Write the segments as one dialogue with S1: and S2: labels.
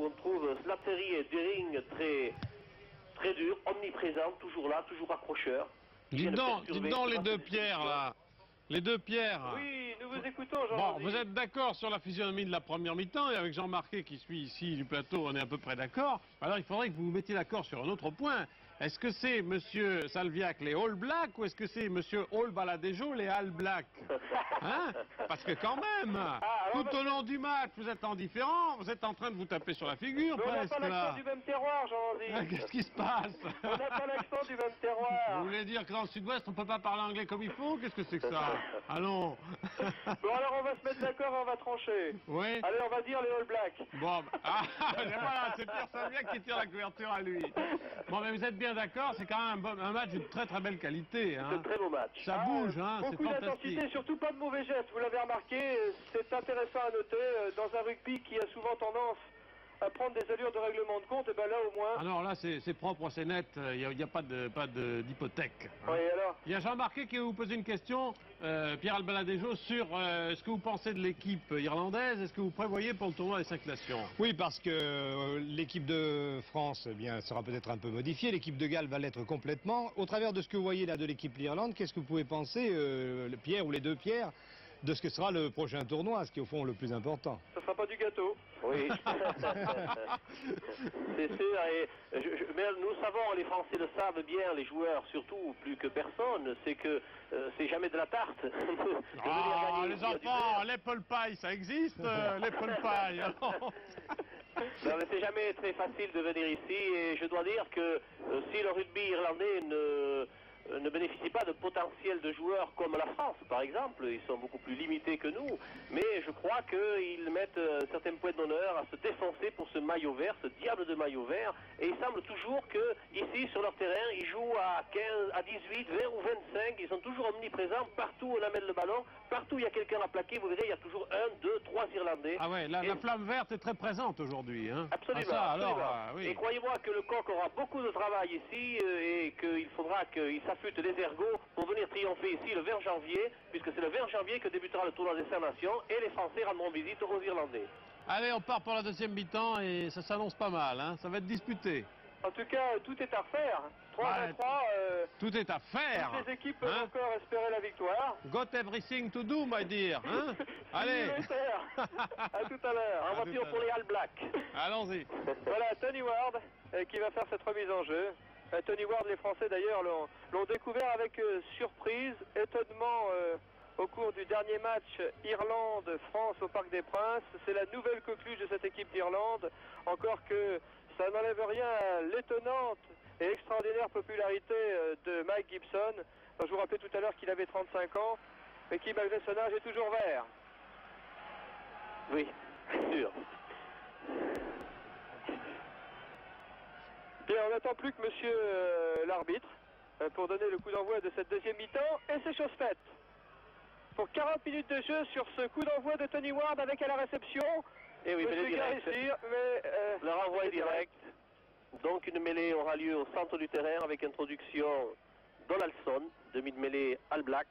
S1: où on trouve Slattery et Dering très durs, omniprésents, toujours là, toujours accrocheurs.
S2: Dites donc les deux pierres là. Les deux pierres.
S3: Oui, nous vous écoutons, Jean.
S2: Bon, vous êtes d'accord sur la physionomie de la première mi-temps, et avec Jean Marquet qui suit ici du plateau, on est à peu près d'accord. Alors il faudrait que vous vous mettiez d'accord sur un autre point. Est-ce que c'est Monsieur Salviac les All Blacks ou est-ce que c'est Monsieur All Baladejo les All Blacks? Hein? Parce que quand même, tout au long du match, vous êtes indifférent, vous êtes en train de vous taper sur la figure.
S3: Mais on n'a
S2: presque,
S3: pas l'accent
S2: là.
S3: du même terroir, Jean.
S2: Qu'est-ce qui se passe?
S3: On n'a pas l'accent du même terroir.
S2: Vous voulez dire que dans le sud-ouest, on peut pas parler anglais comme il faut? Qu'est-ce que c'est que ça? Allons.
S3: Bon, alors on va se mettre d'accord et on va trancher.
S2: Oui.
S3: Allez, on va dire les All Blacks.
S2: Bon, voilà, c'est Pierre Salviac qui tire la couverture à lui. Bon, mais vous êtes bien d'accord, c'est quand même un match d'une très belle qualité. Hein.
S1: C'est un très beau match.
S2: Ça bouge, hein, c'est
S3: Beaucoup
S2: fantastique.
S3: d'intensité, surtout pas de mauvais gestes. Vous l'avez remarqué, c'est intéressant à noter. Dans un rugby qui a souvent tendance à prendre des allures de règlement de compte, et ben là au moins...
S2: Alors là, c'est propre, c'est net, il n'y a pas d'hypothèque. Hein.
S3: Oui, alors
S2: Il y a Jean Marquet qui va vous poser une question, Pierre Albaladejo, sur ce que vous pensez de l'équipe irlandaise, est-ce que vous prévoyez pour le tournoi des 5 Nations?
S4: Oui, parce que l'équipe de France eh bien, sera peut-être un peu modifiée, l'équipe de Galles va l'être complètement. Au travers de ce que vous voyez là de l'équipe d'Irlande, qu'est-ce que vous pouvez penser, Pierre ou les deux Pierres, de ce que sera le prochain tournoi, ce qui est au fond le plus important?
S3: ça sera pas du gâteau.
S1: Oui, c'est sûr. Mais nous savons, les Français le savent bien, les joueurs surtout, plus que personne, c'est que c'est jamais de la tarte.
S2: Ah, les enfants, l'apple pie, ça existe, l'apple pie.
S1: Non, mais c'est jamais très facile de venir ici et je dois dire que si le rugby irlandais ne bénéficie pas de potentiel de joueurs comme la France, par exemple, ils sont beaucoup plus limités que nous, mais je crois qu'ils mettent certains points d'honneur à se défoncer pour ce maillot vert, ce diable de maillot vert, et il semble toujours que ici sur leur terrain, ils jouent à 15, à 18, 20 ou 25, ils sont toujours omniprésents, partout où on amène le ballon, partout où il y a quelqu'un à plaquer, vous verrez, il y a toujours 1, 2, 3 Irlandais.
S2: Ah ouais, la flamme verte est très présente aujourd'hui. Hein.
S1: Absolument.
S2: Ah ça,
S1: absolument.
S2: alors, oui.
S1: Et croyez-moi que le coq aura beaucoup de travail ici et qu'il faudra qu'il s'affûte les ergots pour venir triompher ici le 20 janvier, puisque c'est le 20 janvier que débutera le tournoi des 5 Nations et les Français rendront visite aux Irlandais.
S2: Allez, on part pour la deuxième mi-temps et ça s'annonce pas mal, hein. Ça va être disputé.
S3: En tout cas, tout est à refaire. 3-3,
S2: tout est à faire.
S3: toutes les équipes peuvent encore espérer la victoire.
S2: Got everything to do, my dear. Hein. Allez.
S3: À tout à l'heure.
S1: En voiture pour les All Blacks.
S2: Allons-y.
S3: Voilà, Tony Ward qui va faire cette remise en jeu. Tony Ward, les Français d'ailleurs l'ont découvert avec surprise, étonnement au cours du dernier match Irlande-France au Parc des Princes. C'est la nouvelle coqueluche de cette équipe d'Irlande. Encore que ça n'enlève rien à l'étonnante et extraordinaire popularité de Mike Gibson. Je vous rappelais tout à l'heure qu'il avait 35 ans, mais qui malgré son âge est toujours vert.
S1: Oui, sûr.
S3: Bien, on n'attend plus que monsieur l'arbitre pour donner le coup d'envoi de cette deuxième mi-temps, et c'est chose faite. Pour 40 minutes de jeu sur ce coup d'envoi de Tony Ward avec à la réception,
S1: Et oui,
S3: monsieur Garissir, mais
S1: le renvoi est direct. Donc une mêlée aura lieu au centre du terrain avec introduction Donaldson, demi de mêlée All Black.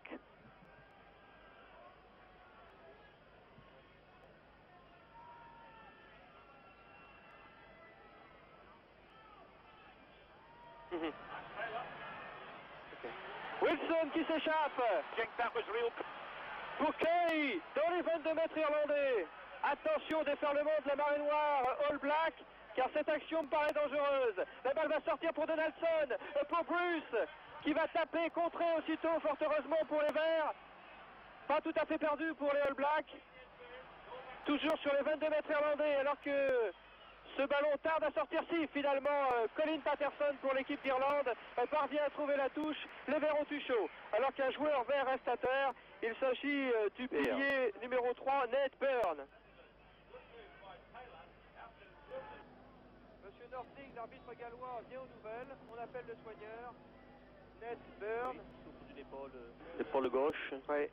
S3: Wilson qui s'échappe. Pour Kay, dans les 22 mètres irlandais. Attention, déferlement de la marée noire All Black, car cette action me paraît dangereuse. La balle va sortir pour Donaldson, pour Bruce, qui va taper, contrer aussitôt, fort heureusement pour les Verts. Pas tout à fait perdu pour les All Blacks. Toujours sur les 22 mètres irlandais, alors que ce ballon tarde à sortir. Si, finalement, Colin Patterson pour l'équipe d'Irlande parvient à trouver la touche. Les Verts ont eu chaud. Alors qu'un joueur vert reste à terre, il s'agit du pilier numéro 3, Ned Byrne. Monsieur Norting, l'arbitre gallois, vient aux nouvelles. On appelle le soigneur. Ned Byrne.
S1: Souffle d'une épaule gauche.
S3: Oui.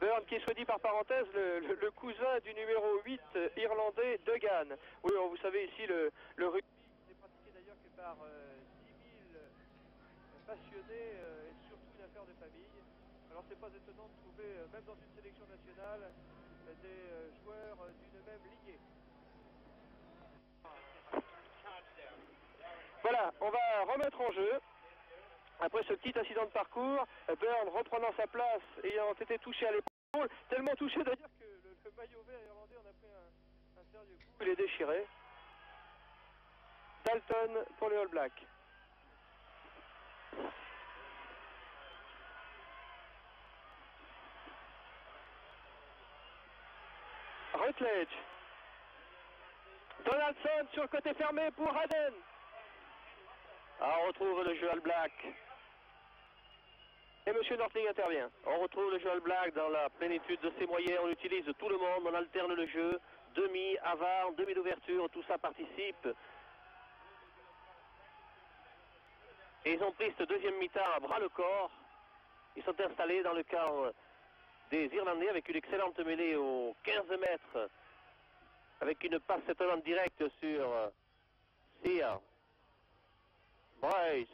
S3: Byrne qui est soit dit par parenthèse le cousin du numéro 8 irlandais Duggan. Oui, alors vous savez ici le rugby n'est pratiqué d'ailleurs que par 10 000 passionnés et surtout une affaire de famille. Alors c'est pas étonnant de trouver même dans une sélection nationale des joueurs d'une même lignée. Voilà, on va remettre en jeu. Après ce petit incident de parcours, Byrne reprenant sa place, ayant été touché à l'épaule, tellement touché d'ailleurs que le maillot vert irlandais en a pris un sérieux coup. Il est déchiré. Dalton pour les All Blacks. Rutledge. Donaldson sur le côté fermé pour Hadden.
S1: On retrouve le jeu All Black.
S3: Et M. Nordling intervient.
S1: On retrouve le jeu All Black dans la plénitude de ses moyens. On utilise tout le monde, on alterne le jeu. Demi, avant, demi d'ouverture, tout ça participe. Et ils ont pris ce deuxième mi-temps à bras le corps. Ils sont installés dans le camp des Irlandais avec une excellente mêlée aux 15 mètres. Avec une passe étonnante en direct sur Sear. Bryce.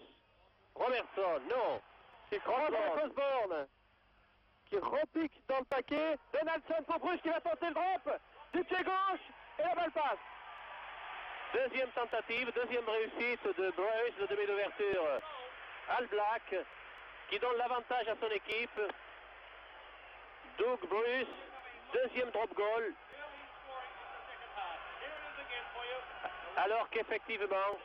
S1: Robertson, non.
S3: C'est Osborne qui repique dans le paquet. Donaldson pour Bruce qui va tenter le drop. Du pied gauche et la balle passe.
S1: Deuxième tentative, deuxième réussite de Bruce, le demi d'ouverture All Black, qui donne l'avantage à son équipe. Doug Bruce, deuxième drop goal. Alors qu'effectivement,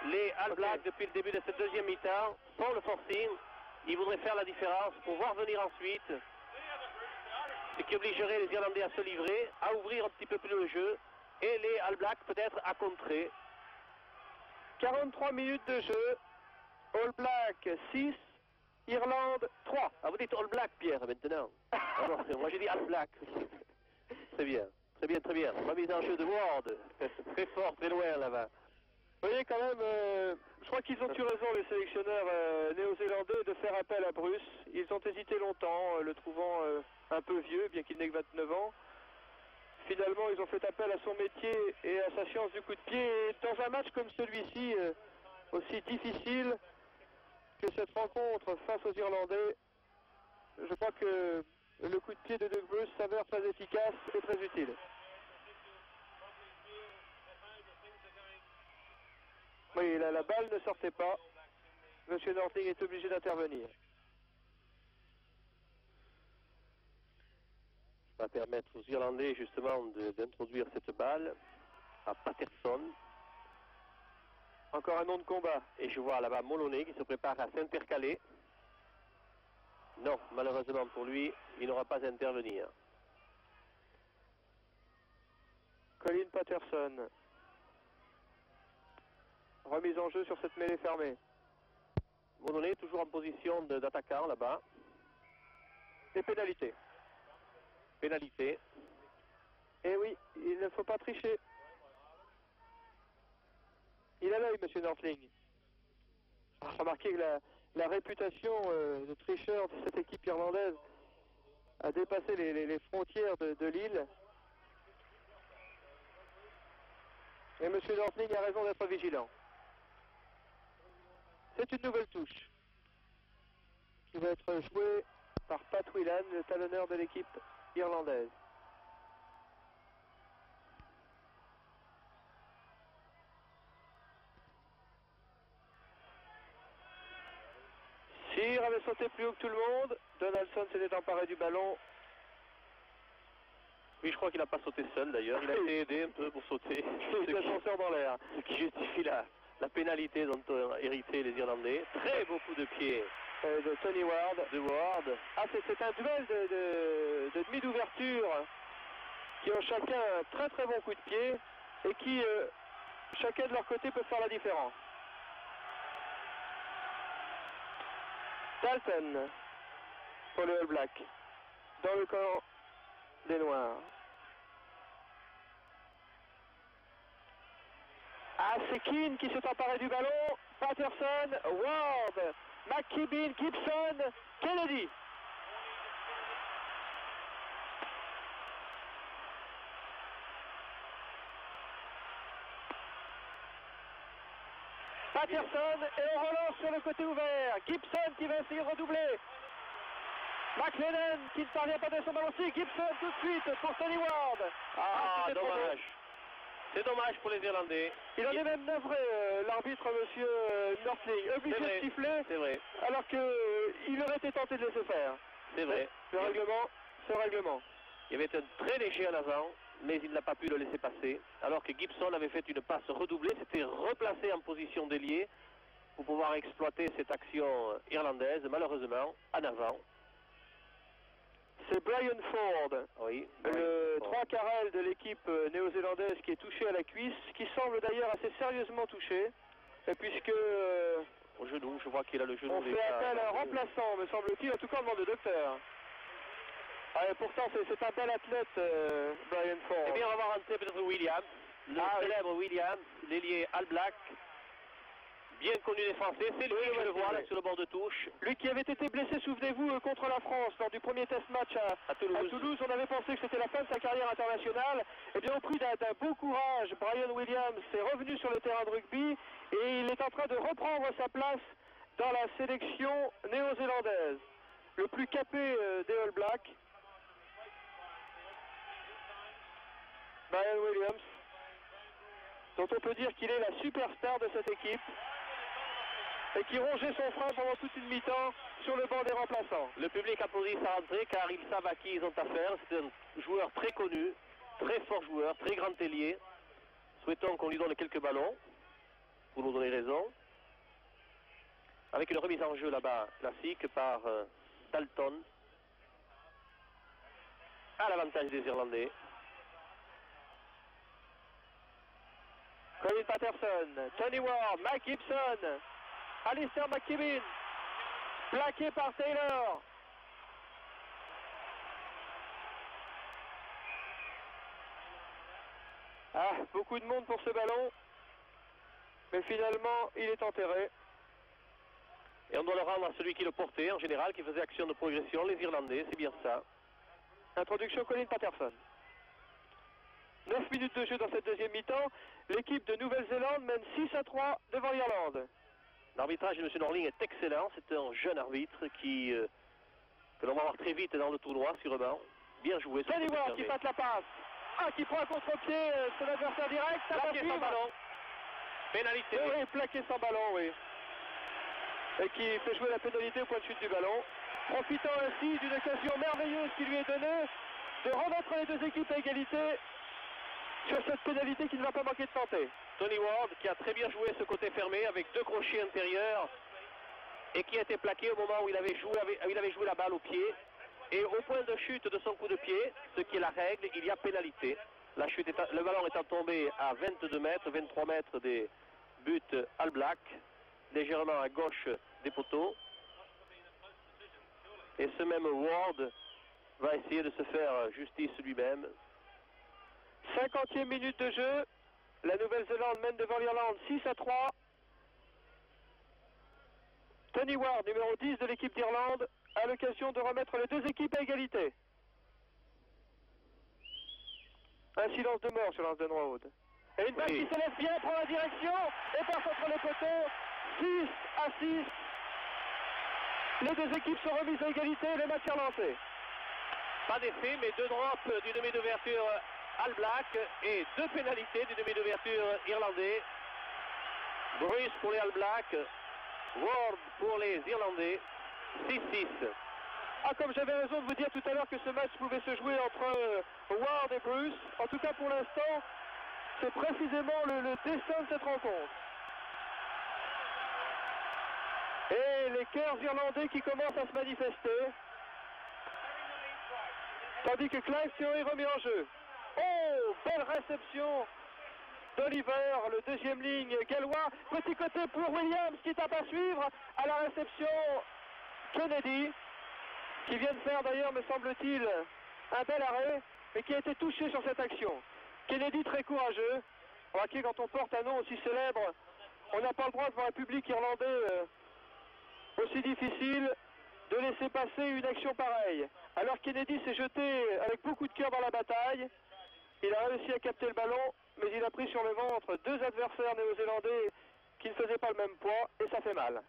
S1: les All Blacks, depuis le début de cette deuxième mi-temps, font le forcing. Ils voudraient faire la différence pour voir venir ensuite. Ce qui obligerait les Irlandais à se livrer, à ouvrir un petit peu plus le jeu. Et les All Blacks peut-être à contrer.
S3: 43 minutes de jeu. All Black 6, Irlande 3.
S1: Ah, vous dites All Black, Pierre, maintenant. Ah non, moi j'ai dit All Black. Très bien, très bien, très bien. Remise en jeu de Ward. Très fort, très loin là-bas.
S3: Vous voyez quand même, je crois qu'ils ont eu raison, les sélectionneurs néo-zélandais, de faire appel à Bruce. Ils ont hésité longtemps, le trouvant un peu vieux, bien qu'il n'ait que 29 ans. Finalement, ils ont fait appel à son métier et à sa science du coup de pied. Et dans un match comme celui-ci, aussi difficile que cette rencontre face aux Irlandais, je crois que le coup de pied de Doug Bruce s'avère très efficace et très utile. Oui, la balle ne sortait pas. Monsieur Nordling est obligé d'intervenir.
S1: Ça va permettre aux Irlandais justement d'introduire cette balle à Patterson.
S3: Encore un nom de combat.
S1: Et je vois là-bas Moloney qui se prépare à s'intercaler. Non, malheureusement pour lui, il n'aura pas à intervenir.
S3: Colin Patterson. Remise en jeu sur cette mêlée fermée.
S1: Moloney toujours en position d'attaquant là-bas.
S3: Et pénalité.
S1: Pénalité.
S3: Eh oui, il ne faut pas tricher. Il a l'œil, monsieur Nordling. Remarquez que la réputation de tricheur de cette équipe irlandaise a dépassé les frontières de l'île. Et monsieur Nordling a raison d'être vigilant. C'est une nouvelle touche qui va être jouée par Pat Whelan, le talonneur de l'équipe irlandaise. Sear avait sauté plus haut que tout le monde. Donaldson s'était emparé du ballon.
S1: Oui, je crois qu'il n'a pas sauté seul d'ailleurs. Il a été aidé un peu pour sauter.
S3: C'est l'ascenseur dans l'air.
S1: Ce qui justifie la pénalité dont ont hérité les Irlandais. Très beau coup de pied
S3: de Tony Ward.
S1: De Ward.
S3: Ah, c'est un duel de demi d'ouverture qui ont chacun un très très bon coup de pied et qui, chacun de leur côté, peut faire la différence. Dalton pour le All Black dans le camp des Noirs. Ah, c'est Keane qui s'est emparé du ballon. Patterson, Ward, McKibben, Gibson, Kennedy. Patterson et on relance sur le côté ouvert. Gibson qui va essayer de redoubler. McLennan qui ne parvient pas à son ballon aussi. Gibson tout de suite pour Tony Ward.
S1: Ah,
S3: c'était trop
S1: dommage. C'est dommage pour les Irlandais.
S3: Il en est même navré, l'arbitre, monsieur Nordling, obligé de siffler,
S1: c'est vrai,
S3: alors qu'il aurait été tenté de laisser faire.
S1: c'est vrai.
S3: Le règlement, c'est le règlement.
S1: Il y avait un très léger en avant, mais il n'a pas pu le laisser passer. Alors que Gibson avait fait une passe redoublée, s'était replacé en position d'ailier pour pouvoir exploiter cette action irlandaise, malheureusement, en avant.
S3: C'est Brian Ford,
S1: Oui,
S3: le 3 carrel de l'équipe néo-zélandaise qui est touché à la cuisse, qui semble d'ailleurs assez sérieusement touché, et puisque
S1: au genou, je vois qu'il a le genou.
S3: on fait appel à un remplaçant, me semble-t-il, en tout cas on demande au docteur. Ah, et pourtant c'est un bel athlète, Brian Ford.
S1: Eh bien, on va rentrer peut-être Williams, le célèbre Williams, l'ailier All Black, bien connu des Français. C'est lui, je le vois, là, sur le bord de touche.
S3: Lui qui avait été blessé, souvenez-vous, contre la France, lors du premier test match à Toulouse. On avait pensé que c'était la fin de sa carrière internationale. Et bien, au prix d'un beau courage, Brian Williams est revenu sur le terrain de rugby et il est en train de reprendre sa place dans la sélection néo-zélandaise. Le plus capé des All Blacks. Brian Williams, dont on peut dire qu'il est la superstar de cette équipe et qui rongeait son frein pendant toute une mi-temps sur le banc des remplaçants.
S1: Le public applaudit sa rentrée car ils savent à qui ils ont affaire. C'est un joueur très connu, très fort joueur, très grand ailier. Souhaitons qu'on lui donne quelques ballons pour nous donner raison. Avec une remise en jeu là-bas classique par Dalton. À l'avantage des Irlandais.
S3: Colin Patterson, Tony Ward, Mike Gibson, Alistair McKibben, plaqué par Taylor. Ah, beaucoup de monde pour ce ballon, mais finalement il est enterré.
S1: Et on doit le rendre à celui qui le portait en général, qui faisait action de progression, les Irlandais, c'est bien ça.
S3: Introduction Colin Patterson. 9 minutes de jeu dans cette deuxième mi-temps. L'équipe de Nouvelle-Zélande mène 6-3 devant l'Irlande.
S1: L'arbitrage de M. Norling est excellent. C'est un jeune arbitre que l'on va voir très vite dans le tournoi, sûrement. Bien joué.
S3: Tony Ward qui passe la passe. Ah, qui prend un contre-pied sur l'adversaire direct.
S1: Plaqué sans ballon. Pénalité.
S3: Oui, plaqué sans ballon, oui. Et qui fait jouer la pénalité au point de chute du ballon. Profitant ainsi d'une occasion merveilleuse qui lui est donnée de remettre les deux équipes à égalité sur cette pénalité qui ne va pas manquer de tenter.
S1: Tony Ward qui a très bien joué ce côté fermé avec deux crochets intérieurs et qui a été plaqué au moment où il avait joué la balle au pied. Et au point de chute de son coup de pied, ce qui est la règle, il y a pénalité. Le ballon étant tombé à 22 mètres, 23 mètres des buts All Black, légèrement à gauche des poteaux. Et ce même Ward va essayer de se faire justice lui-même.
S3: 50e minute de jeu. La Nouvelle-Zélande mène devant l'Irlande 6-3. Tony Ward, numéro 10 de l'équipe d'Irlande, a l'occasion de remettre les deux équipes à égalité. Un silence de mort sur Lance Road. Et une balle qui se lève bien, prend la direction et passe entre les poteaux. 6-6. Les deux équipes sont remises à égalité, le match est relancé.
S1: Pas d'effet, mais deux drops du demi d'ouverture All Black et deux pénalités du demi d'ouverture irlandais. Bruce pour les All Blacks, Ward pour les Irlandais. 6-6.
S3: Ah, comme j'avais raison de vous dire tout à l'heure que ce match pouvait se jouer entre Ward et Bruce. En tout cas, pour l'instant, c'est précisément le destin de cette rencontre. Et les cœurs irlandais qui commencent à se manifester. Tandis que Clive Theory remet en jeu. Oh, belle réception d'Oliver, le deuxième ligne gallois. Petit côté pour Williams qui tape à suivre à la réception Kennedy, qui vient de faire d'ailleurs, me semble-t-il, un bel arrêt, mais qui a été touché sur cette action. Kennedy très courageux. Remarquez, quand on porte un nom aussi célèbre, on n'a pas le droit devant un public irlandais aussi difficile de laisser passer une action pareille. Alors Kennedy s'est jeté avec beaucoup de cœur dans la bataille. Il a réussi à capter le ballon, mais il a pris sur le ventre deux adversaires néo-zélandais qui ne faisaient pas le même poids, et ça fait mal.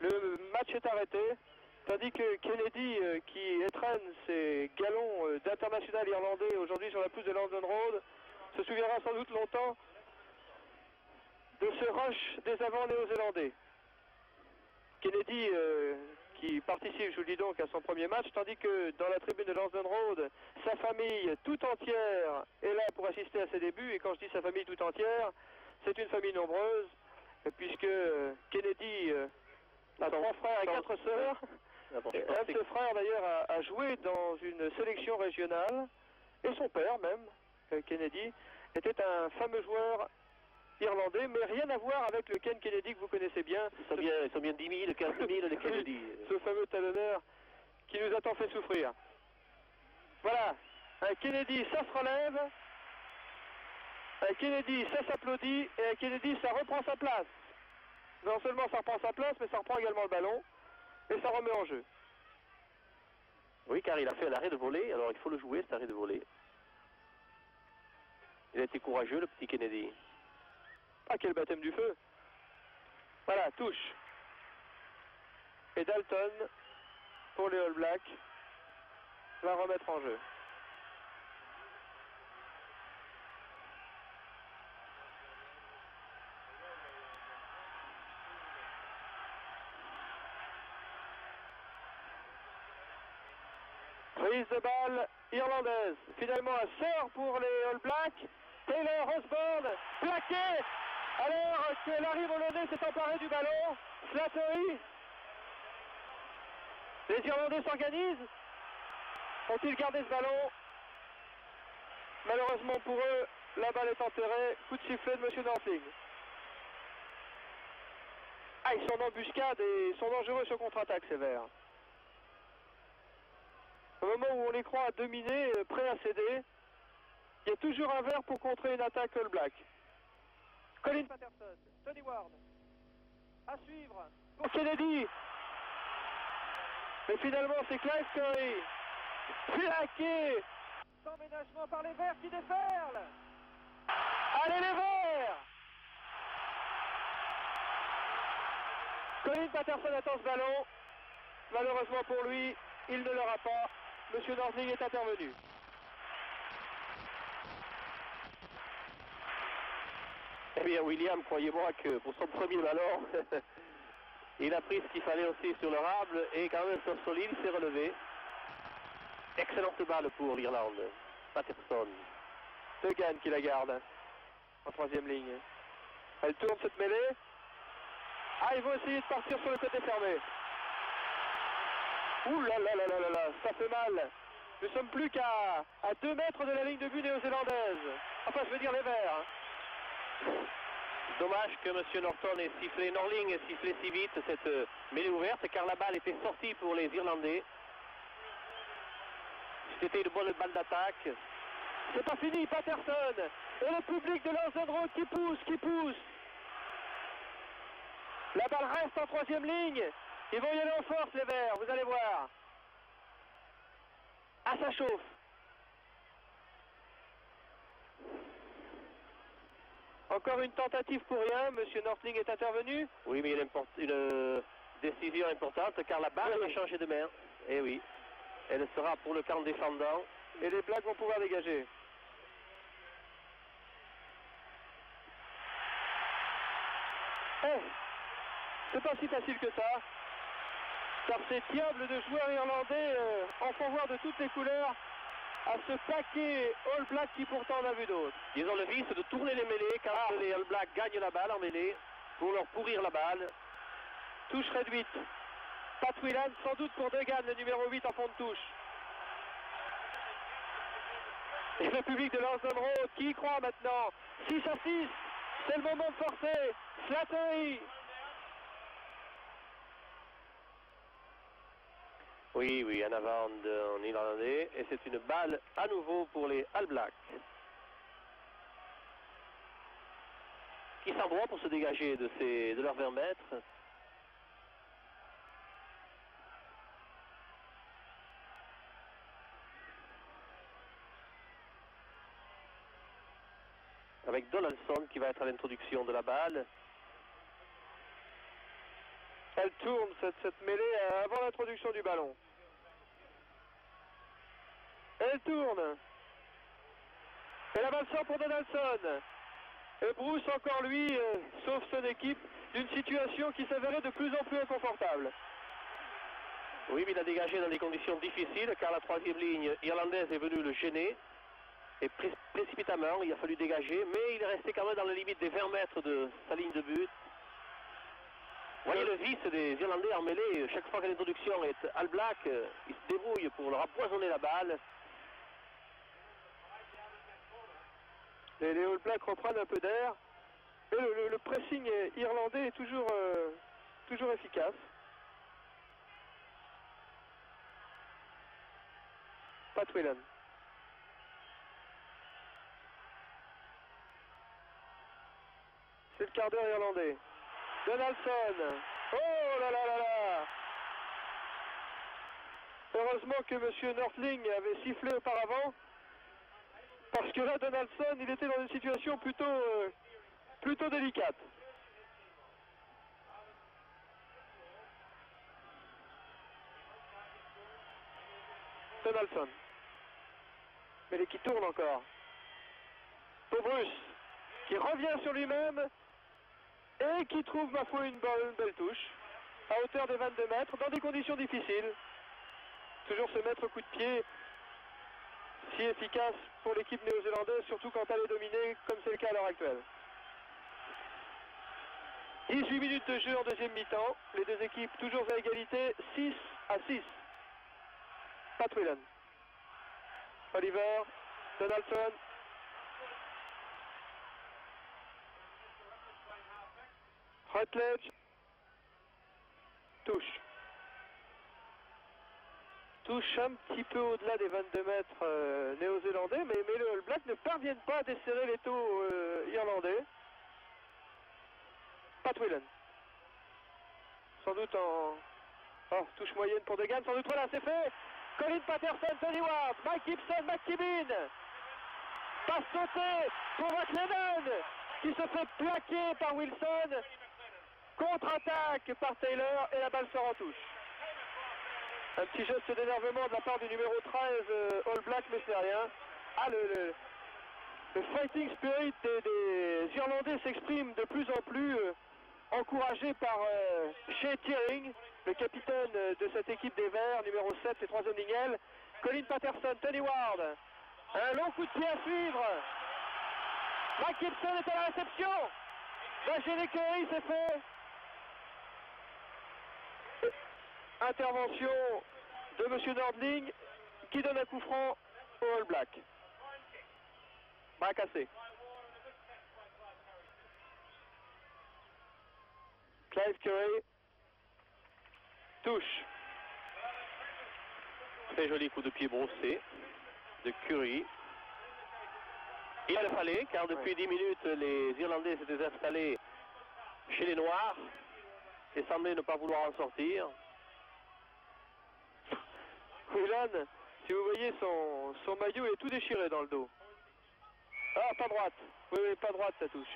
S3: Le match est arrêté, tandis que Kennedy, qui étrenne ses galons d'international irlandais aujourd'hui sur la pelouse de London Road, se souviendra sans doute longtemps de ce rush des avants néo-zélandais. Kennedy qui participe, je vous le dis donc, à son premier match, tandis que dans la tribune de Lansdowne Road, sa famille tout entière est là pour assister à ses débuts. Et quand je dis sa famille tout entière, c'est une famille nombreuse, puisque Kennedy a 3 frères et 4 sœurs. Et un de ses frères d'ailleurs a joué dans une sélection régionale, et son père même, Kennedy, était un fameux joueur irlandais, mais rien à voir avec le Ken Kennedy que vous connaissez bien.
S1: Ils sont bien 10 000, 15 000 les Kennedy.
S3: Ce fameux talonneur qui nous a tant fait souffrir. Voilà, un Kennedy ça se relève, un Kennedy ça s'applaudit, et un Kennedy ça reprend sa place. Non seulement ça reprend sa place, mais ça reprend également le ballon, et ça remet en jeu.
S1: Oui, car il a fait l'arrêt de volée, alors il faut le jouer cet arrêt de volée. Il a été courageux le petit Kennedy.
S3: Ah, quel baptême du feu. Voilà, touche. Et Dalton, pour les All Blacks, va remettre en jeu. Prise de balle irlandaise. Finalement, un sort pour les All Blacks. Taylor Osborne, plaqué. Alors que Larry Moloney s'est emparé du ballon. Slattery. Les Irlandais s'organisent. Ont-ils gardé ce ballon? Malheureusement pour eux, la balle est enterrée. Coup de sifflet de M. Nortling. Ah, ils sont en embuscade et sont dangereux sur contre-attaque, ces Verts. Au moment où on les croit à dominer, prêts à céder, il y a toujours un Vert pour contrer une attaque All Black. Colin Patterson, Tony Ward, à suivre pour Kennedy. Mais finalement, c'est Clive Curry. Plaqué. Sans ménagement par les Verts qui déferlent. Allez les Verts. Colin Patterson attend ce ballon. Malheureusement pour lui, il ne l'aura pas. Monsieur Nortling est intervenu.
S1: Eh bien, William, croyez-moi que pour son premier ballon, il a pris ce qu'il fallait aussi sur le rable et quand même sur solide, il s'est relevé. Excellente balle pour l'Irlande. Patterson.
S3: Degan qui la garde en troisième ligne. Elle tourne cette mêlée. Ah, ils vont essayer de partir sur le côté fermé. Ouh là là là là là là, ça fait mal. Nous sommes plus qu'à 2 mètres de la ligne de but néo-zélandaise. Enfin, je veux dire les Verts.
S1: Dommage que M. Norton ait sifflé, Norling ait sifflé si vite cette mêlée ouverte, car la balle était sortie pour les Irlandais. C'était une bonne balle d'attaque.
S3: C'est pas fini, Patterson. Et le public de Lansdowne Road qui pousse, qui pousse. La balle reste en troisième ligne. Ils vont y aller en force, les Verts, vous allez voir. Ah, ça chauffe. Encore une tentative pour rien, Monsieur Nortling est intervenu.
S1: Oui, mais il y a une décision importante, car la balle va changer de main. Eh oui, elle sera pour le camp défendant.
S3: Et les Blacks vont pouvoir dégager. Eh, c'est pas si facile que ça. Car ces diables de joueurs irlandais en font voir de toutes les couleurs à ce paquet All Black qui pourtant en a vu d'autres.
S1: Ils ont le vice de tourner les mêlées quand les All Blacks gagnent la balle en mêlée pour leur pourrir la balle.
S3: Touche réduite. Pat Whelan, sans doute pour Degan, le numéro 8 en fond de touche. Et le public de Lansdowne Road qui y croit maintenant. 6 à 6, c'est le moment de forcer. Slattery.
S1: Oui, oui, en avant en Irlandais. Et c'est une balle à nouveau pour les All Blacks. Qui s'embrouillent pour se dégager de leurs 20 mètres. Avec Donaldson qui va être à l'introduction de la balle.
S3: Elle tourne cette mêlée avant l'introduction du ballon. Elle tourne. Et la balle sort pour Donaldson. Et Bruce, encore lui, sauve son équipe d'une situation qui s'avérait de plus en plus inconfortable.
S1: Oui, mais il a dégagé dans des conditions difficiles car la troisième ligne irlandaise est venue le gêner. Et précipitamment, il a fallu dégager, mais il est resté quand même dans la limite des 20 mètres de sa ligne de but. Vous voyez le vice des Irlandais en mêlée, chaque fois que l'introduction est All Black, ils se débrouillent pour leur empoisonner la balle.
S3: Et les All Blacks reprennent un peu d'air. Et le pressing irlandais est toujours efficace. Pat Whelan. C'est le quart d'heure irlandais. Donaldson. Oh là là là là. Heureusement que M. Nordling avait sifflé auparavant. Parce que là, Donaldson, il était dans une situation plutôt délicate. Donaldson. Mais qui tourne encore. Pour Bruce, qui revient sur lui-même et qui trouve, ma foi, une belle touche. À hauteur des 22 mètres, dans des conditions difficiles. Toujours ce maître coup de pied si efficace pour l'équipe néo-zélandaise, surtout quand elle est dominée, comme c'est le cas à l'heure actuelle. 18 minutes de jeu en deuxième mi-temps. Les deux équipes toujours à égalité, 6-6. Pat Whelan. Oliver, Donaldson. Rutledge. Touche. Touche un petit peu au-delà des 22 mètres néo-zélandais, mais les All Blacks ne parviennent pas à desserrer les taux irlandais. Pat Whelan. Sans doute en touche moyenne pour Degan, sans doute voilà, c'est fait. Colin Patterson, Tony Ward, Mike Gibson, McKibben. Passe sautée pour McLennan, qui se fait plaquer par Wilson. Contre-attaque par Taylor et la balle sort en touche. Un petit geste d'énervement de la part du numéro 13 All Black, mais c'est rien. Ah, le fighting spirit des Irlandais s'exprime de plus en plus, encouragé par Shea Tearing, le capitaine de cette équipe des Verts, numéro 7, les 3 Zoningel. Colin Patterson, Tony Ward. Un long coup de pied à suivre. Mike Gibson est à la réception. D'Angelique Curry, c'est fait. Intervention de M. Nordling qui donne un coup franc au All Black. Bras cassé. Clive Curry. Touche.
S1: Très joli coup de pied brossé de Curry. Il le fallait car depuis 10 minutes les Irlandais s'étaient installés chez les Noirs et semblaient ne pas vouloir en sortir.
S3: Whelan, si vous voyez son maillot est tout déchiré dans le dos. Ah, pas droite. Oui, pas droite, ça touche.